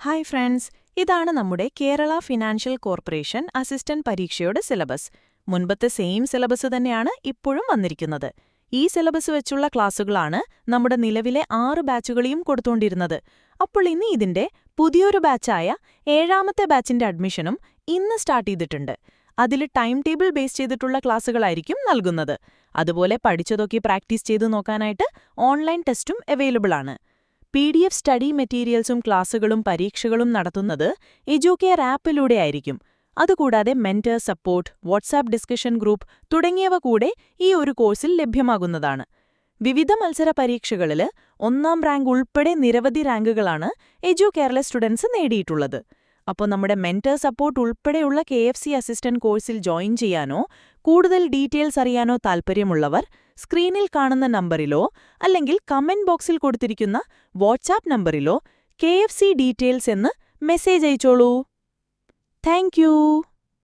Hi friends, ഇതാണ് നമ്മുടെ Kerala financial corporation assistant പരീക്ഷയുടെ സിലബസ്. മുൻപത്തെ സെയിം സിലബസ് തന്നെയാണ് ഇപ്പോഴും വന്നിരിക്കുന്നത്. ഈ സിലബസ് വെച്ചുള്ള ക്ലാസുകളാണ് നമ്മുടെ നിലവിലെ 6 ബാച്ചുകളെയും കൊടുത്തുകൊണ്ടിരുന്നത്. അപ്പോൾ ഇനി ഇതിന്റെ പുതിയൊരു ബാച്ചായ 7ാമത്തെ ബാച്ചിന്റെ അഡ്മിഷനും ഇന്ന് സ്റ്റാർട്ട് ചെയ്തിട്ടുണ്ട്. അതിൽ ടൈം ടേബിൾ ബേസ് ചെയ്തിട്ടുള്ള ക്ലാസുകളായിരിക്കും നൽകുന്നത്. അതുപോലെ പഠിച്ചതൊക്കെ പ്രാക്ടീസ് ചെയ്തു നോക്കാനായിട്ട് ഓൺലൈൻ ടെസ്റ്റും അവൈലബിൾ ആണ്. PDF സ്റ്റഡി മെറ്റീരിയൽസും ക്ലാസുകളും പരീക്ഷകളും നടത്തുന്നത് എഡ്യൂക്കെയർ ആപ്പിലൂടെയായിരിക്കും. അതുകൂടാതെ mentor support, WhatsApp discussion group തുടങ്ങിയവ കൂടെ ഈ ഒരു കോഴ്സിൽ ലഭ്യമാകുന്നതാണ്. വിവിധ മത്സര പരീക്ഷകളിൽ 1ാം റാങ്ക് ഉൾപ്പെടെ നിരവധി റാങ്കുകളാണ് എഡ്യൂക്കെയറിലെ സ്റ്റുഡൻസ് നേടിയിട്ടുള്ളത്. അപ്പോൾ നമ്മുടെ മെന്റർ സപ്പോർട്ട് ഉൾപ്പെടെയുള്ള KFC അസിസ്റ്റന്റ് കോഴ്സിൽ ജോയിൻ ചെയ്യാനോ കൂടുതൽ ഡീറ്റെയിൽസ് അറിയാനോ താൽപ്പര്യമുള്ളവർ സ്ക്രീനിൽ കാണുന്ന നമ്പറിലോ അല്ലെങ്കിൽ കമന്റ് ബോക്സിൽ കൊടുത്തിരിക്കുന്ന വാട്സാപ്പ് നമ്പറിലോ KFC ഡീറ്റെയിൽസ് എന്ന് മെസ്സേജ് അയച്ചോളൂ. Thank U.